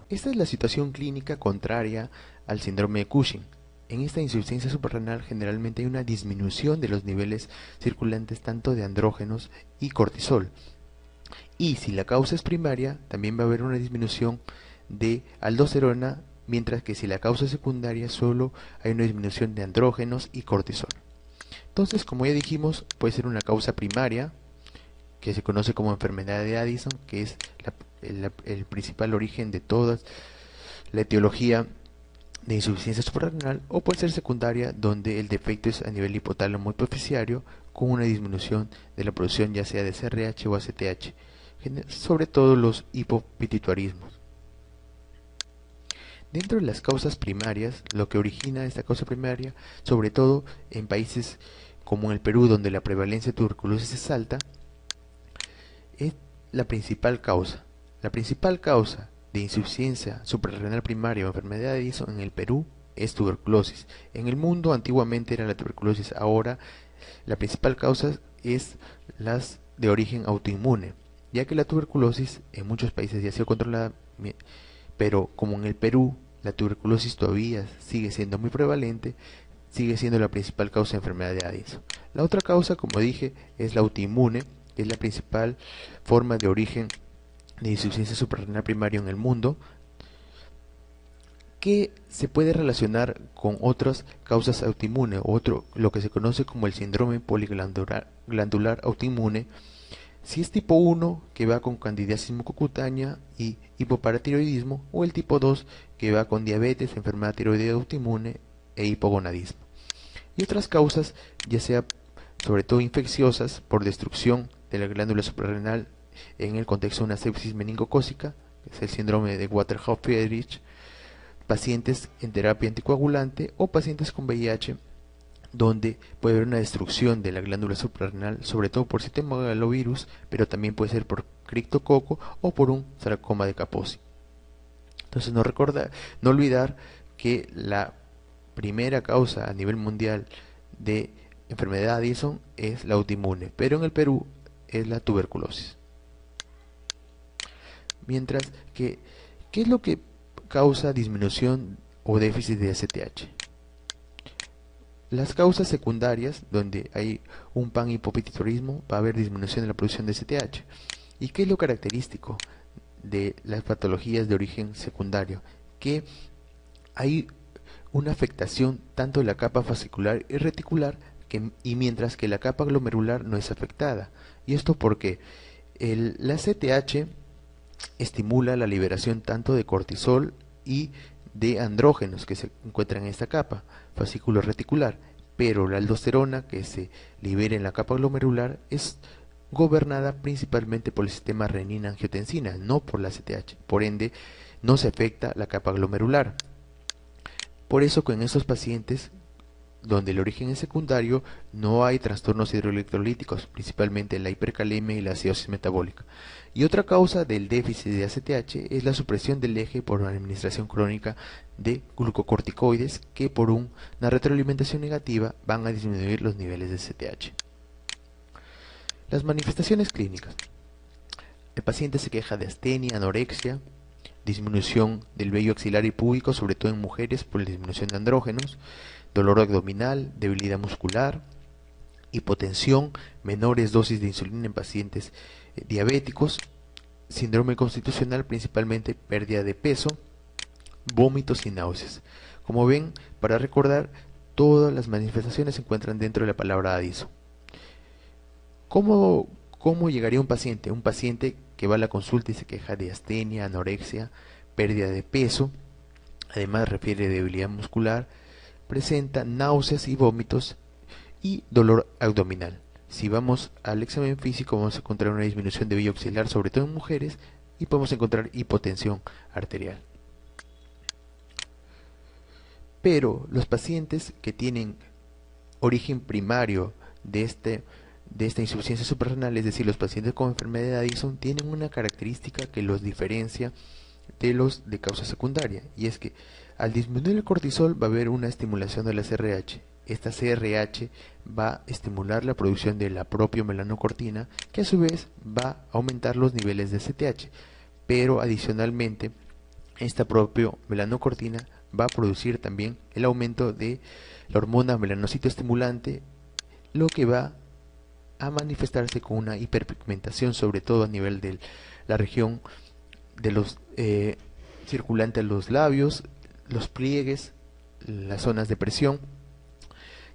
Esta es la situación clínica contraria al síndrome de Cushing. En esta insuficiencia suprarrenal generalmente hay una disminución de los niveles circulantes tanto de andrógenos y cortisol. Y si la causa es primaria, también va a haber una disminución de aldosterona, mientras que si la causa es secundaria, solo hay una disminución de andrógenos y cortisol. Entonces, como ya dijimos, puede ser una causa primaria, que se conoce como enfermedad de Addison, que es el principal origen de toda la etiología de insuficiencia suprarrenal, o puede ser secundaria, donde el defecto es a nivel hipotálamo hipoficiario, con una disminución de la producción ya sea de CRH o ACTH, sobre todo los hipopituitarismos. Dentro de las causas primarias, lo que origina esta causa primaria, sobre todo en países como en el Perú, donde la prevalencia de tuberculosis es alta, es la principal causa. La principal causa de insuficiencia suprarrenal primaria o enfermedad de Addison en el Perú es tuberculosis. En el mundo antiguamente era la tuberculosis, ahora la principal causa es las de origen autoinmune, ya que la tuberculosis en muchos países ya ha sido controlada, pero como en el Perú la tuberculosis todavía sigue siendo muy prevalente, sigue siendo la principal causa de enfermedad de Addison. La otra causa, como dije, es la autoinmune, que es la principal forma de origen de insuficiencia suprarrenal primaria en el mundo, que se puede relacionar con otras causas autoinmunes, lo que se conoce como el síndrome poliglandular autoinmune. Si es tipo 1, que va con candidiasis mucocutánea y hipoparatiroidismo, o el tipo 2, que va con diabetes, enfermedad tiroidea autoinmune e hipogonadismo. Y otras causas, ya sea sobre todo infecciosas, por destrucción de la glándula suprarrenal en el contexto de una sepsis meningocócica, que es el síndrome de Waterhouse-Friedrich, pacientes en terapia anticoagulante o pacientes con VIH, donde puede haber una destrucción de la glándula suprarrenal, sobre todo por citomegalovirus, pero también puede ser por criptococo o por un sarcoma de Kaposi. Entonces no olvidar que la primera causa a nivel mundial de enfermedad de Addison es la autoinmune, pero en el Perú es la tuberculosis. Mientras que, ¿qué es lo que causa disminución o déficit de ACTH? Las causas secundarias, donde hay un panhipopituitarismo, va a haber disminución de la producción de ACTH. ¿Y qué es lo característico de las patologías de origen secundario? Que hay una afectación tanto de la capa fascicular y reticular, y mientras que la capa glomerular no es afectada. ¿Y esto porque la ACTH estimula la liberación tanto de cortisol y de andrógenos que se encuentran en esta capa fascículo reticular, pero la aldosterona que se libera en la capa glomerular es gobernada principalmente por el sistema renina-angiotensina, no por la ACTH, por ende no se afecta la capa glomerular. Por eso que en estos pacientes donde el origen es secundario, no hay trastornos hidroelectrolíticos, principalmente la hipercalemia y la acidosis metabólica. Y otra causa del déficit de ACTH es la supresión del eje por una administración crónica de glucocorticoides que por una retroalimentación negativa van a disminuir los niveles de ACTH. Las manifestaciones clínicas. El paciente se queja de astenia, anorexia, disminución del vello axilar y púbico, sobre todo en mujeres por la disminución de andrógenos, dolor abdominal, debilidad muscular, hipotensión, menores dosis de insulina en pacientes diabéticos, síndrome constitucional, principalmente pérdida de peso, vómitos y náuseas. Como ven, para recordar, todas las manifestaciones se encuentran dentro de la palabra Addison. ¿Cómo llegaría un paciente? Un paciente que va a la consulta y se queja de astenia, anorexia, pérdida de peso, además refiere debilidad muscular, presenta náuseas y vómitos y dolor abdominal. Si vamos al examen físico vamos a encontrar una disminución de vello axilar, sobre todo en mujeres, y podemos encontrar hipotensión arterial. Pero los pacientes que tienen origen primario de esta insuficiencia suprarrenal, es decir, los pacientes con enfermedad de Addison, tienen una característica que los diferencia de los de causa secundaria, y es que al disminuir el cortisol va a haber una estimulación de la CRH. Esta CRH va a estimular la producción de la propia melanocortina, que a su vez va a aumentar los niveles de CTH, pero adicionalmente esta propia melanocortina va a producir también el aumento de la hormona melanocito estimulante, lo que va a manifestarse con una hiperpigmentación, sobre todo a nivel de la región de los circulante a los labios, los pliegues, las zonas de presión.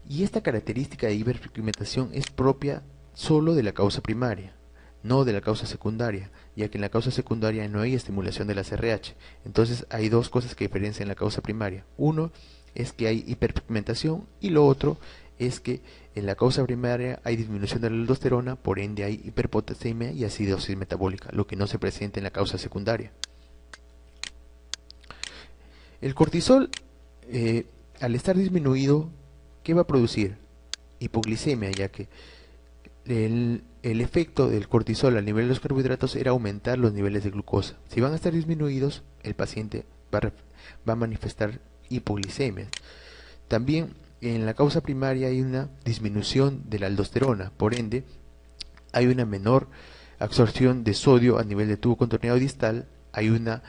Y esta característica de hiperpigmentación es propia solo de la causa primaria, no de la causa secundaria, ya que en la causa secundaria no hay estimulación de la CRH. Entonces hay dos cosas que diferencian la causa primaria. Uno es que hay hiperpigmentación y lo otro es que en la causa primaria hay disminución de la aldosterona, por ende hay hiperpotasemia y acidosis metabólica, lo que no se presenta en la causa secundaria. El cortisol, al estar disminuido, ¿qué va a producir? Hipoglicemia, ya que el efecto del cortisol a nivel de los carbohidratos era aumentar los niveles de glucosa. Si van a estar disminuidos, el paciente va a manifestar hipoglicemia. También en la causa primaria hay una disminución de la aldosterona, por ende hay una menor absorción de sodio a nivel de tubo contorneado distal, hay una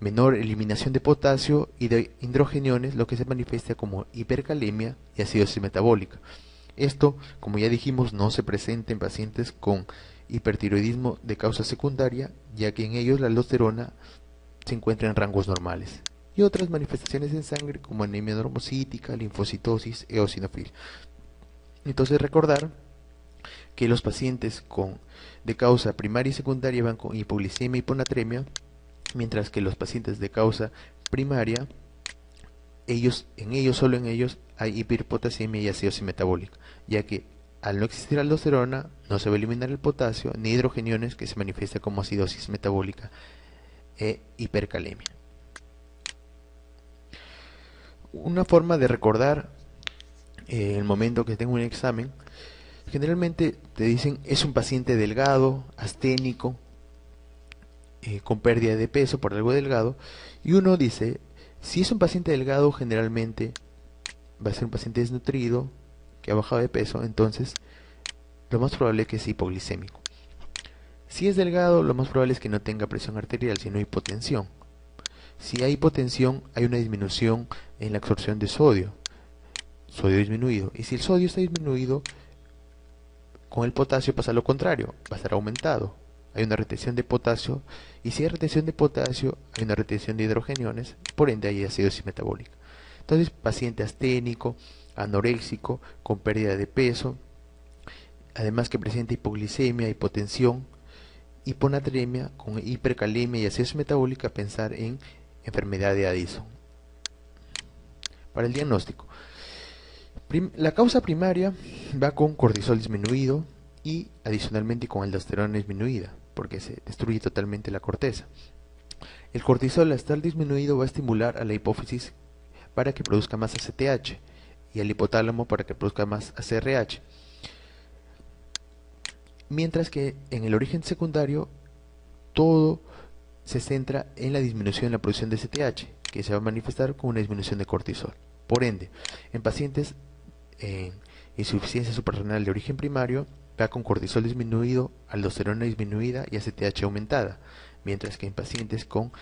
menor eliminación de potasio y de hidrogeniones, lo que se manifiesta como hipercalemia y acidosis metabólica. Esto, como ya dijimos, no se presenta en pacientes con hipertiroidismo de causa secundaria, ya que en ellos la aldosterona se encuentra en rangos normales. Y otras manifestaciones en sangre como anemia normocítica, linfocitosis, eosinofilia. Entonces recordar que los pacientes de causa primaria y secundaria van con hipoglicemia y hiponatremia, mientras que los pacientes de causa primaria, solo en ellos hay hiperpotasemia y acidosis metabólica, ya que al no existir aldosterona no se va a eliminar el potasio ni hidrogeniones, que se manifiesta como acidosis metabólica e hipercalemia. Una forma de recordar el momento que tengo un examen, generalmente te dicen es un paciente delgado, asténico, con pérdida de peso por algo delgado, y uno dice, si es un paciente delgado, generalmente va a ser un paciente desnutrido, que ha bajado de peso, entonces lo más probable es que es hipoglicémico. Si es delgado, lo más probable es que no tenga presión arterial, sino hipotensión. Si hay hipotensión, hay una disminución en la absorción de sodio disminuido. Y si el sodio está disminuido, con el potasio pasa lo contrario, va a estar aumentado. Hay una retención de potasio, y si hay retención de potasio, hay una retención de hidrogeniones, por ende hay acidosis metabólica. Entonces, paciente asténico, anoréxico, con pérdida de peso, además que presenta hipoglicemia, hipotensión, hiponatremia, con hipercalemia y acidosis metabólica, pensar en enfermedad de Addison. Para el diagnóstico, la causa primaria va con cortisol disminuido y adicionalmente con aldosterona disminuida, porque se destruye totalmente la corteza. El cortisol, al estar disminuido, va a estimular a la hipófisis para que produzca más ACTH y al hipotálamo para que produzca más ACRH. Mientras que en el origen secundario todo se centra en la disminución en la producción de ACTH, que se va a manifestar con una disminución de cortisol. Por ende, en pacientes en insuficiencia suprarrenal de origen primario, va con cortisol disminuido, aldosterona disminuida y ACTH aumentada, mientras que en pacientes con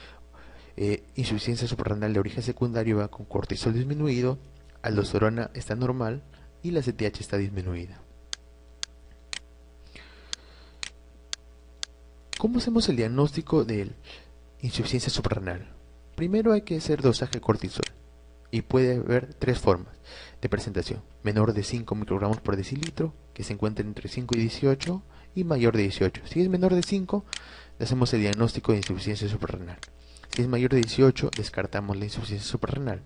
insuficiencia suprarrenal de origen secundario va con cortisol disminuido, aldosterona está normal y la ACTH está disminuida. ¿Cómo hacemos el diagnóstico de insuficiencia suprarrenal? Primero hay que hacer dosaje de cortisol y puede haber tres formas de presentación: menor de 5 microgramos por decilitro, que se encuentra entre 5 y 18, y mayor de 18. Si es menor de 5, hacemos el diagnóstico de insuficiencia suprarrenal. Si es mayor de 18, descartamos la insuficiencia suprarrenal.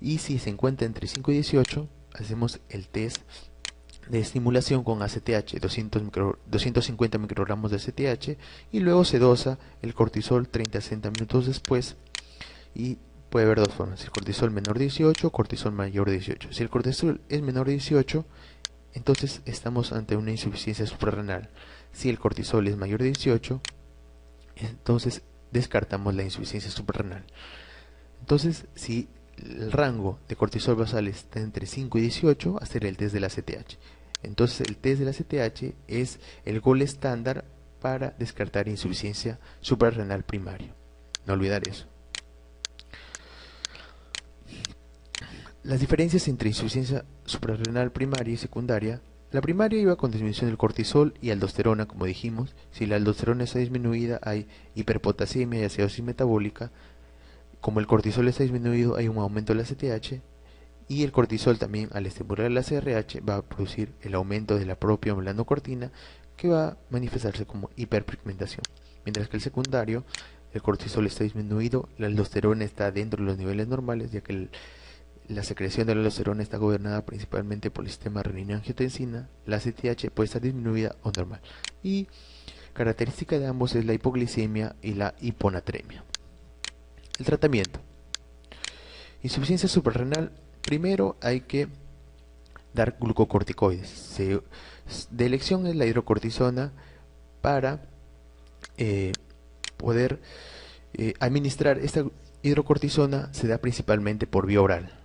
Y si se encuentra entre 5 y 18, hacemos el test de estimulación con ACTH, 250 microgramos de ACTH, y luego se dosa el cortisol 30 a 60 minutos después, y puede haber dos formas: el cortisol menor de 18 o cortisol mayor de 18. Si el cortisol es menor de 18, entonces estamos ante una insuficiencia suprarrenal. Si el cortisol es mayor de 18, entonces descartamos la insuficiencia suprarrenal. Entonces, si el rango de cortisol basal está entre 5 y 18, hacer el test de la ACTH. Entonces el test de la ACTH es el gol estándar para descartar insuficiencia suprarrenal primaria. No olvidar eso. Las diferencias entre insuficiencia suprarrenal primaria y secundaria. La primaria iba con disminución del cortisol y aldosterona, como dijimos. Si la aldosterona está disminuida, hay hiperpotasemia y acidosis metabólica. Como el cortisol está disminuido, hay un aumento de la ACTH. Y el cortisol también, al estimular la CRH, va a producir el aumento de la propia melanocortina, que va a manifestarse como hiperpigmentación. Mientras que el secundario, el cortisol está disminuido, la aldosterona está dentro de los niveles normales, ya que la secreción de la aldosterona está gobernada principalmente por el sistema renina-angiotensina. La ACTH puede estar disminuida o normal. Y característica de ambos es la hipoglicemia y la hiponatremia. El tratamiento. Insuficiencia suprarrenal. Primero hay que dar glucocorticoides. De elección es la hidrocortisona para poder administrar. Esta hidrocortisona se da principalmente por vía oral.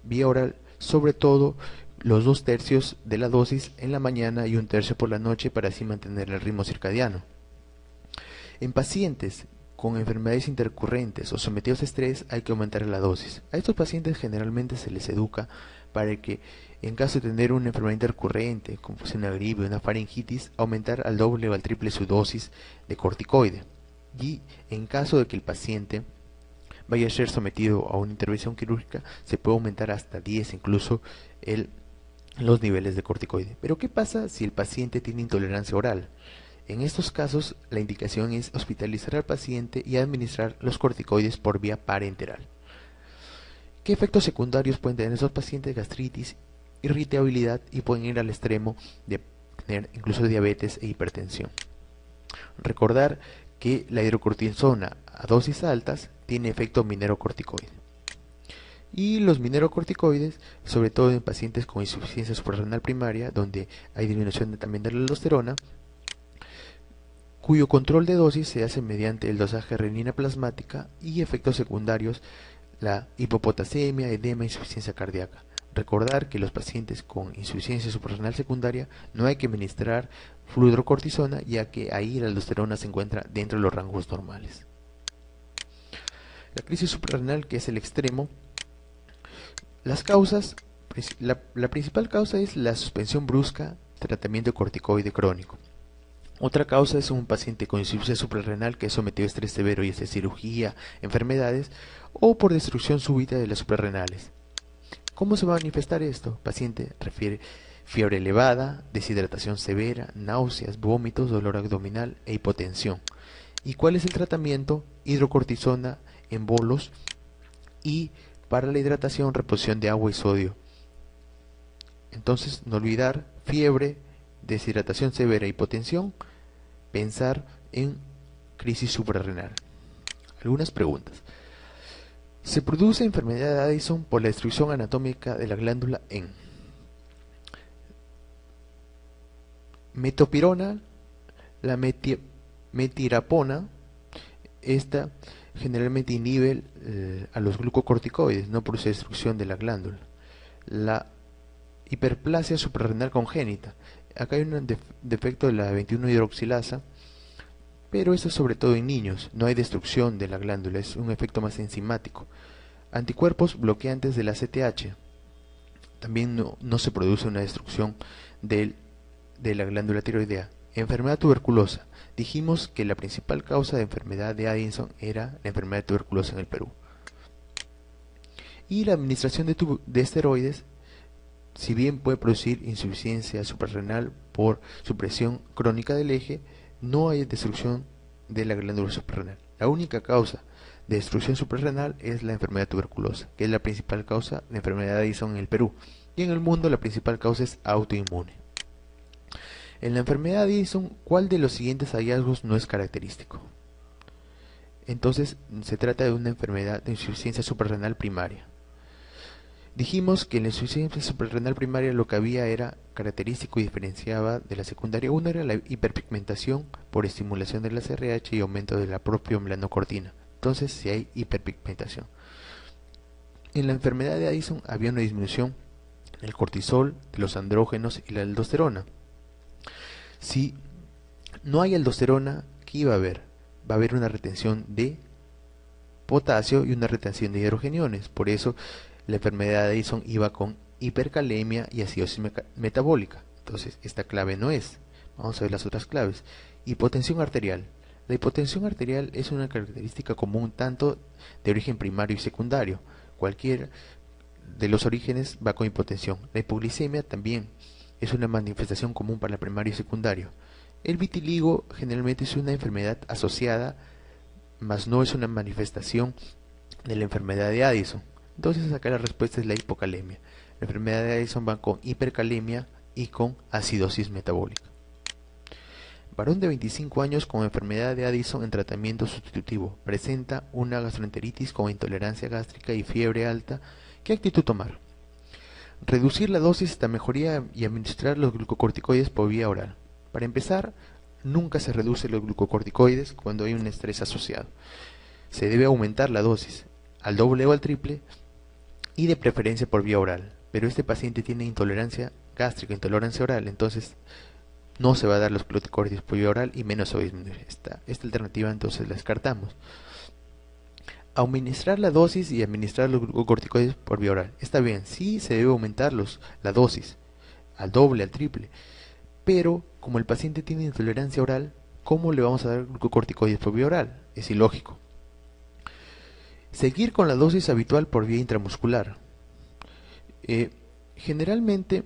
Vía oral, sobre todo los 2/3 de la dosis en la mañana y 1/3 por la noche, para así mantener el ritmo circadiano. En pacientes con enfermedades intercurrentes o sometidos a estrés hay que aumentar la dosis. A estos pacientes generalmente se les educa para que, en caso de tener una enfermedad intercurrente, como una gripe o una faringitis, aumentar al doble o al triple su dosis de corticoide. Y en caso de que el paciente vaya a ser sometido a una intervención quirúrgica, se puede aumentar hasta 10 incluso los niveles de corticoide. Pero ¿qué pasa si el paciente tiene intolerancia oral? En estos casos, la indicación es hospitalizar al paciente y administrar los corticoides por vía parenteral. ¿Qué efectos secundarios pueden tener esos pacientes? Gastritis, irritabilidad, y pueden ir al extremo de tener incluso diabetes e hipertensión. Recordar que la hidrocortisona a dosis altas tiene efecto minerocorticoide. Y los minerocorticoides, sobre todo en pacientes con insuficiencia suprarrenal primaria, donde hay disminución también de la aldosterona, cuyo control de dosis se hace mediante el dosaje de renina plasmática, y efectos secundarios, la hipopotasemia, edema, insuficiencia cardíaca. Recordar que los pacientes con insuficiencia suprarrenal secundaria no hay que administrar fludrocortisona, ya que ahí la aldosterona se encuentra dentro de los rangos normales. La crisis suprarrenal, que es el extremo. Las causas, la principal causa es la suspensión brusca de tratamiento de corticoide crónico. Otra causa es un paciente con insuficiencia suprarrenal que es sometido a estrés severo, y cirugía, enfermedades, o por destrucción súbita de las suprarrenales. ¿Cómo se va a manifestar esto? Paciente refiere fiebre elevada, deshidratación severa, náuseas, vómitos, dolor abdominal e hipotensión. ¿Y cuál es el tratamiento? Hidrocortisona en bolos, y para la hidratación, reposición de agua y sodio. Entonces, no olvidar fiebre, deshidratación severa, hipotensión, pensar en crisis suprarrenal. Algunas preguntas. Se produce enfermedad de Addison por la destrucción anatómica de la glándula en metopirona, la metirapona. Esta generalmente inhibe a los glucocorticoides, no produce destrucción de la glándula. La hiperplasia suprarrenal congénita. Acá hay un defecto de la 21-hidroxilasa, pero esto es sobre todo en niños. No hay destrucción de la glándula, es un efecto más enzimático. Anticuerpos bloqueantes de la ACTH. También no se produce una destrucción de la glándula tiroidea. Enfermedad tuberculosa. Dijimos que la principal causa de enfermedad de Addison era la enfermedad tuberculosa en el Perú. Y la administración de esteroides, si bien puede producir insuficiencia suprarrenal por supresión crónica del eje, no hay destrucción de la glándula suprarrenal. La única causa de destrucción suprarrenal es la enfermedad tuberculosa, que es la principal causa de enfermedad de Addison en el Perú. Y en el mundo la principal causa es autoinmune. En la enfermedad de Addison, ¿cuál de los siguientes hallazgos no es característico? Entonces, se trata de una enfermedad de insuficiencia suprarrenal primaria. Dijimos que en la insuficiencia suprarrenal primaria lo que había era característico y diferenciaba de la secundaria. Uno era la hiperpigmentación por estimulación de la CRH y aumento de la propia melanocortina. Entonces, si hay hiperpigmentación. En la enfermedad de Addison había una disminución del cortisol, de los andrógenos y la aldosterona. Si no hay aldosterona, ¿qué iba a haber? Va a haber una retención de potasio y una retención de hidrogeniones. Por eso la enfermedad de Addison iba con hipercalemia y acidosis metabólica. Entonces, esta clave no es. Vamos a ver las otras claves. Hipotensión arterial. La hipotensión arterial es una característica común tanto de origen primario y secundario. Cualquier de los orígenes va con hipotensión. La hipoglicemia también es una manifestación común para el primario y secundario. El vitiligo generalmente es una enfermedad asociada, mas no es una manifestación de la enfermedad de Addison. Entonces acá la respuesta es la hipocalemia. La enfermedad de Addison va con hipercalemia y con acidosis metabólica. Varón de 25 años con enfermedad de Addison en tratamiento sustitutivo. Presenta una gastroenteritis con intolerancia gástrica y fiebre alta. ¿Qué actitud tomar? Reducir la dosis hasta mejoría y administrar los glucocorticoides por vía oral. Para empezar, nunca se reduce los glucocorticoides cuando hay un estrés asociado. Se debe aumentar la dosis al doble o al triple y de preferencia por vía oral. Pero este paciente tiene intolerancia gástrica, intolerancia oral, entonces no se va a dar los glucocorticoides por vía oral y menos se va a disminuir. Esta alternativa entonces la descartamos. Administrar la dosis y administrar los glucocorticoides por vía oral. Está bien, sí se debe aumentar la dosis al doble, al triple, pero como el paciente tiene intolerancia oral, ¿cómo le vamos a dar glucocorticoides por vía oral? Es ilógico. Seguir con la dosis habitual por vía intramuscular. Generalmente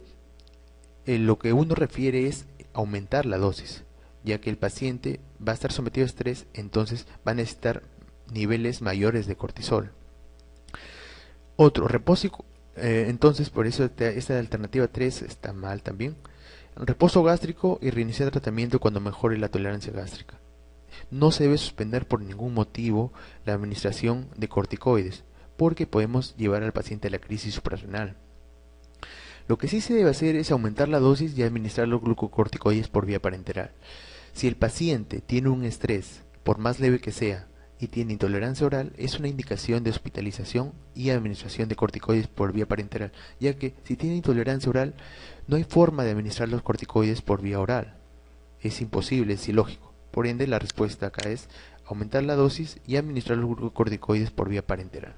lo que uno refiere es aumentar la dosis, ya que el paciente va a estar sometido a estrés, entonces va a necesitar niveles mayores de cortisol. Otro, reposo, entonces por eso esta alternativa 3 está mal también. Reposo gástrico y reiniciar el tratamiento cuando mejore la tolerancia gástrica. No se debe suspender por ningún motivo la administración de corticoides, porque podemos llevar al paciente a la crisis suprarrenal. Lo que sí se debe hacer es aumentar la dosis y administrar los glucocorticoides por vía parenteral. Si el paciente tiene un estrés, por más leve que sea, y tiene intolerancia oral, es una indicación de hospitalización y administración de corticoides por vía parenteral, ya que si tiene intolerancia oral, no hay forma de administrar los corticoides por vía oral. Es imposible, es ilógico. Por ende, la respuesta acá es aumentar la dosis y administrar los glucocorticoides por vía parenteral.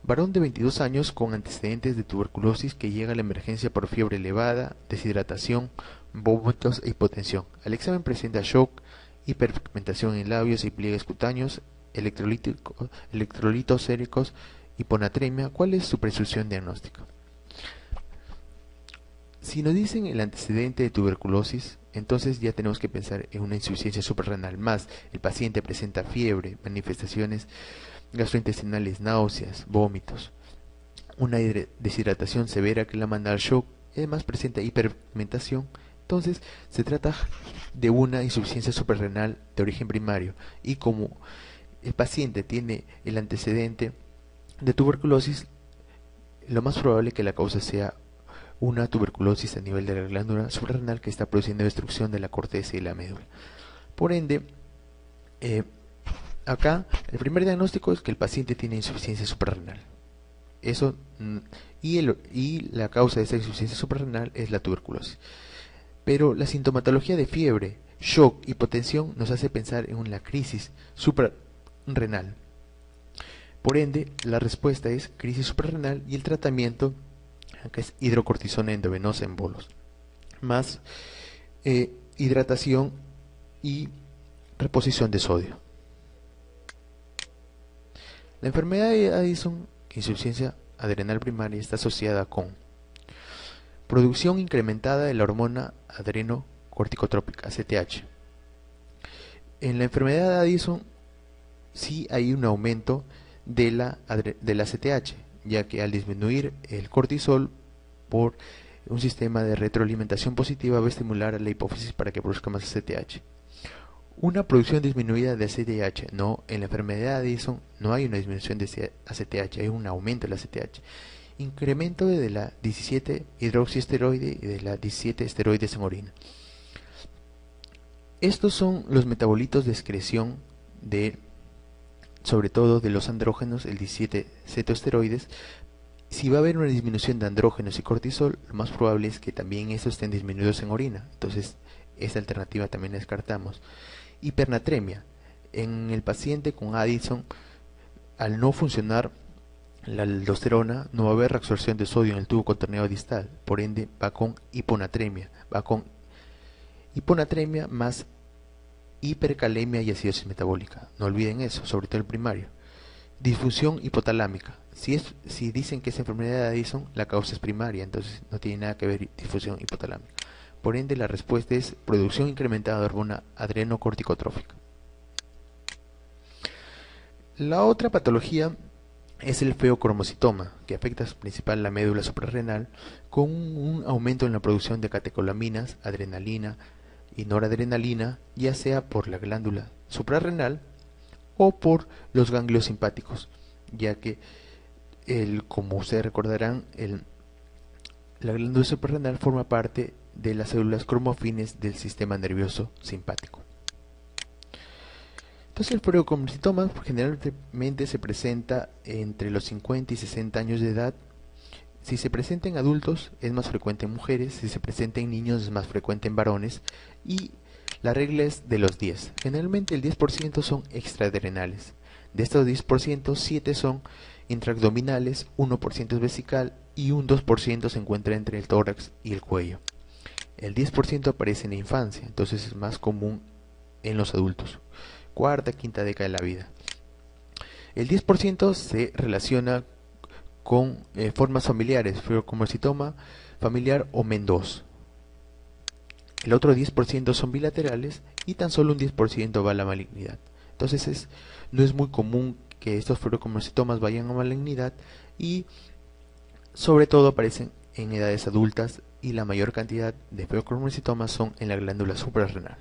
Varón de 22 años con antecedentes de tuberculosis que llega a la emergencia por fiebre elevada, deshidratación, vómitos e hipotensión. Al examen presenta shock, hiperpigmentación en labios y pliegues cutáneos, electrolitos séricos, hiponatremia. ¿Cuál es su presunción diagnóstica? Si nos dicen el antecedente de tuberculosis, entonces ya tenemos que pensar en una insuficiencia suprarrenal, más el paciente presenta fiebre, manifestaciones gastrointestinales, náuseas, vómitos, una deshidratación severa que la manda al shock, y además presenta hiperpigmentación. Entonces se trata de una insuficiencia suprarrenal de origen primario, y como el paciente tiene el antecedente de tuberculosis, lo más probable es que la causa sea una tuberculosis a nivel de la glándula suprarrenal que está produciendo destrucción de la corteza y la médula. Por ende, acá el primer diagnóstico es que el paciente tiene insuficiencia suprarrenal. Eso, y la causa de esa insuficiencia suprarrenal es la tuberculosis. Pero la sintomatología de fiebre, shock, hipotensión nos hace pensar en una crisis suprarrenal. Por ende, la respuesta es crisis suprarrenal y el tratamiento, que es hidrocortisona endovenosa en bolos, más hidratación y reposición de sodio. La enfermedad de Addison, insuficiencia adrenal primaria, está asociada con producción incrementada de la hormona adrenocorticotrópica, ACTH. En la enfermedad de Addison sí hay un aumento de la ACTH, ya que al disminuir el cortisol por un sistema de retroalimentación positiva va a estimular a la hipófisis para que produzca más ACTH. Una producción disminuida de ACTH, no, en la enfermedad de Addison no hay una disminución de ACTH, hay un aumento de la ACTH. Incremento de la 17 hidroxiesteroide y de la 17 esteroides en orina. Estos son los metabolitos de excreción sobre todo de los andrógenos, el 17 cetoesteroides. Si va a haber una disminución de andrógenos y cortisol, lo más probable es que también estos estén disminuidos en orina. Entonces, esta alternativa también la descartamos. Hipernatremia. En el paciente con Addison, al no funcionar la aldosterona, no va a haber reabsorción de sodio en el tubo cuaternero distal, por ende va con hiponatremia, más hipercalemia y acidosis metabólica. No olviden eso, sobre todo el primario. Disfunción hipotalámica. Si dicen que es enfermedad de Addison, la causa es primaria, entonces no tiene nada que ver disfunción hipotalámica. Por ende, la respuesta es producción incrementada de hormona adrenocorticotrófica. La otra patología es el feocromocitoma, que afecta principalmente la médula suprarrenal con un aumento en la producción de catecolaminas, adrenalina y noradrenalina, ya sea por la glándula suprarrenal o por los ganglios simpáticos, ya que como ustedes recordarán, la glándula suprarrenal forma parte de las células cromofines del sistema nervioso simpático. Entonces el feocromocitoma generalmente se presenta entre los 50 y 60 años de edad. Si se presenta en adultos es más frecuente en mujeres, si se presenta en niños es más frecuente en varones, y la regla es de los 10. Generalmente el 10% son extraadrenales. De estos 10%, 7 son intraabdominales, 1% es vesical y un 2% se encuentra entre el tórax y el cuello. El 10% aparece en la infancia, entonces es más común en los adultos. Cuarta, quinta década de la vida. El 10% se relaciona con formas familiares, feocromocitoma familiar o MEN2. El otro 10% son bilaterales y tan solo un 10% va a la malignidad. Entonces no es muy común que estos feocromocitomas vayan a malignidad y sobre todo aparecen en edades adultas y la mayor cantidad de feocromocitomas son en la glándula suprarrenal.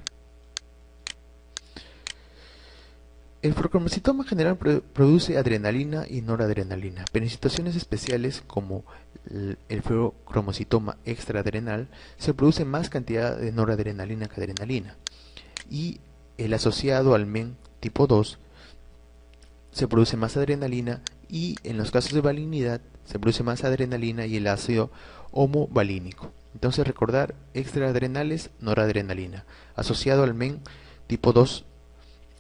El feocromocitoma general produce adrenalina y noradrenalina, pero en situaciones especiales como el feocromocitoma extraadrenal se produce más cantidad de noradrenalina que adrenalina, y el asociado al MEN tipo 2 se produce más adrenalina, y en los casos de malignidad se produce más adrenalina y el ácido homovalínico. Entonces recordar, extraadrenales, noradrenalina, asociado al MEN tipo 2,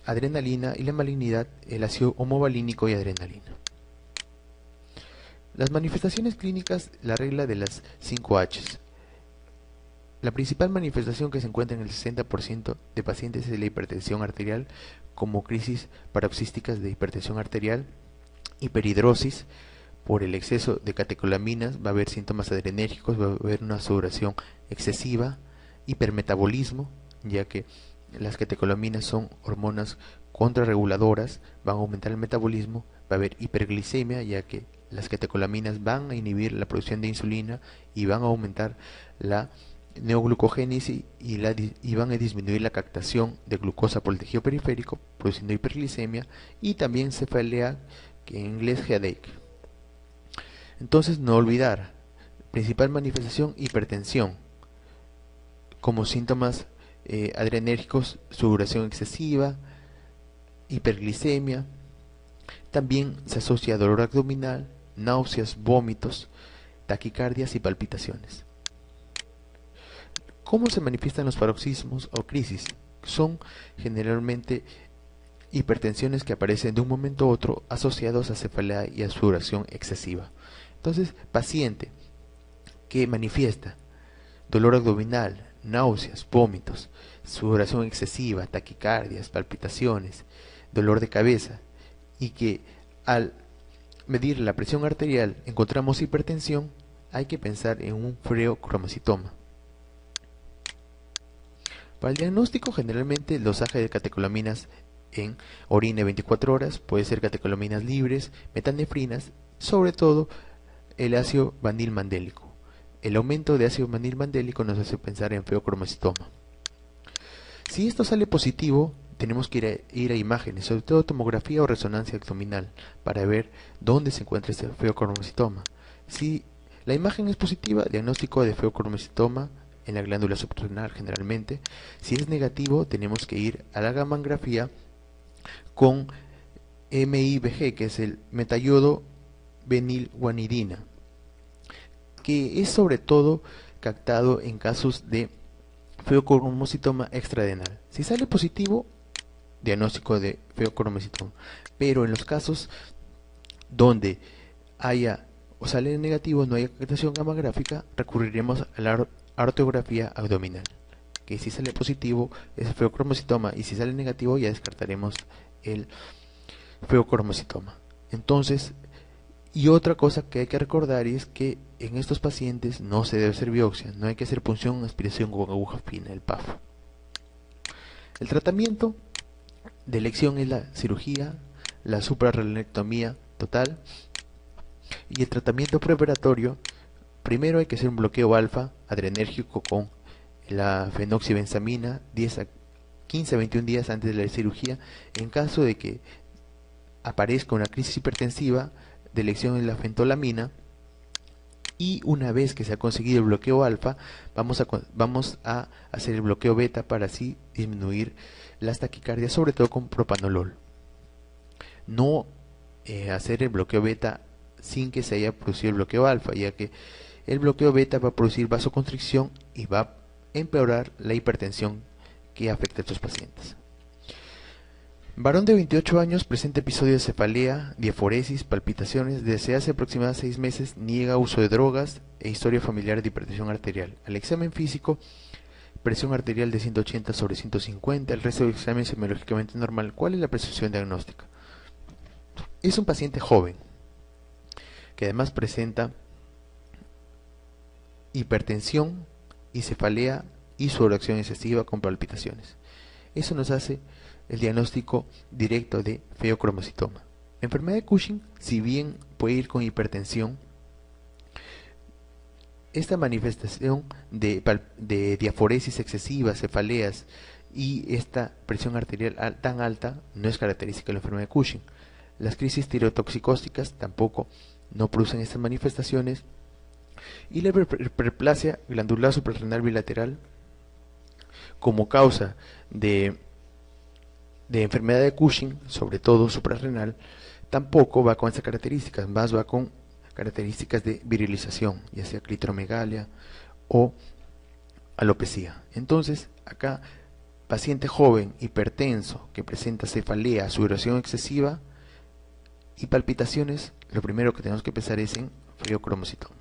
adrenalina, y la malignidad, el ácido homovalínico y adrenalina. Las manifestaciones clínicas, la regla de las 5 H's. La principal manifestación que se encuentra en el 60% de pacientes es la hipertensión arterial, como crisis paroxísticas de hipertensión arterial, hiperhidrosis por el exceso de catecolaminas, va a haber síntomas adrenérgicos, va a haber una sudoración excesiva, hipermetabolismo, ya que las catecolaminas son hormonas contrarreguladoras, van a aumentar el metabolismo, va a haber hiperglicemia, ya que las catecolaminas van a inhibir la producción de insulina y van a aumentar la neoglucogénesis y van a disminuir la captación de glucosa por el tejido periférico, produciendo hiperglicemia y también cefalea, que en inglés headache. Entonces no olvidar, principal manifestación, hipertensión, como síntomas adrenérgicos, sudoración excesiva, hiperglicemia. También se asocia a dolor abdominal, náuseas, vómitos, taquicardias y palpitaciones. ¿Cómo se manifiestan los paroxismos o crisis? Son generalmente hipertensiones que aparecen de un momento a otro asociados a cefalea y a sudoración excesiva. Entonces, paciente que manifiesta dolor abdominal, náuseas, vómitos, sudoración excesiva, taquicardias, palpitaciones, dolor de cabeza, y que al medir la presión arterial encontramos hipertensión, hay que pensar en un feocromocitoma. Para el diagnóstico, generalmente el dosaje de catecolaminas en orina 24 horas, puede ser catecolaminas libres, metanefrinas, sobre todo el ácido vanilmandélico. El aumento de ácido vanilmandélico nos hace pensar en feocromocitoma. Si esto sale positivo, tenemos que ir a imágenes, sobre todo tomografía o resonancia abdominal, para ver dónde se encuentra este feocromocitoma. Si la imagen es positiva, diagnóstico de feocromocitoma en la glándula suprarrenal generalmente. Si es negativo, tenemos que ir a la gammagrafía con MIBG, que es el metayodo benilguanidina, que es sobre todo captado en casos de feocromocitoma extradenal. Si sale positivo, diagnóstico de feocromocitoma, pero en los casos donde haya o sale negativo, no haya captación gamagráfica, recurriremos a la arteriografía abdominal, que si sale positivo es el feocromocitoma, y si sale negativo ya descartaremos el feocromocitoma. Entonces, y otra cosa que hay que recordar es que en estos pacientes no se debe hacer biopsia, no hay que hacer punción o aspiración con aguja fina, el PAF. El tratamiento de elección es la cirugía, la suprarrenectomía total, y el tratamiento preoperatorio, primero hay que hacer un bloqueo alfa adrenérgico con la fenoxibenzamina 10 a 15 a 21 días antes de la cirugía. En caso de que aparezca una crisis hipertensiva, de elección es la fentolamina, y una vez que se ha conseguido el bloqueo alfa, vamos a hacer el bloqueo beta para así disminuir las taquicardias, sobre todo con propanolol. No hacer el bloqueo beta sin que se haya producido el bloqueo alfa, ya que el bloqueo beta va a producir vasoconstricción y va a empeorar la hipertensión que afecta a estos pacientes. Varón de 28 años, presenta episodio de cefalea, diaforesis, palpitaciones, desde hace aproximadamente 6 meses, niega uso de drogas e historia familiar de hipertensión arterial. Al examen físico, presión arterial de 180 sobre 150, el resto del examen semiológicamente normal. ¿Cuál es la percepción diagnóstica? Es un paciente joven, que además presenta hipertensión y cefalea y sudoración excesiva con palpitaciones. Eso nos hace el diagnóstico directo de feocromocitoma. La enfermedad de Cushing, si bien puede ir con hipertensión, esta manifestación de diaforesis excesiva, cefaleas y esta presión arterial tan alta no es característica de la enfermedad de Cushing. Las crisis tireotoxicósticas tampoco no producen estas manifestaciones, y la hiperplasia glandular suprarrenal bilateral como causa de enfermedad de Cushing, sobre todo suprarrenal, tampoco va con esas características, más va con características de virilización, ya sea clitromegalia o alopecia. Entonces, acá, paciente joven, hipertenso, que presenta cefalea, sudoración excesiva y palpitaciones, lo primero que tenemos que pensar es en feocromocitoma.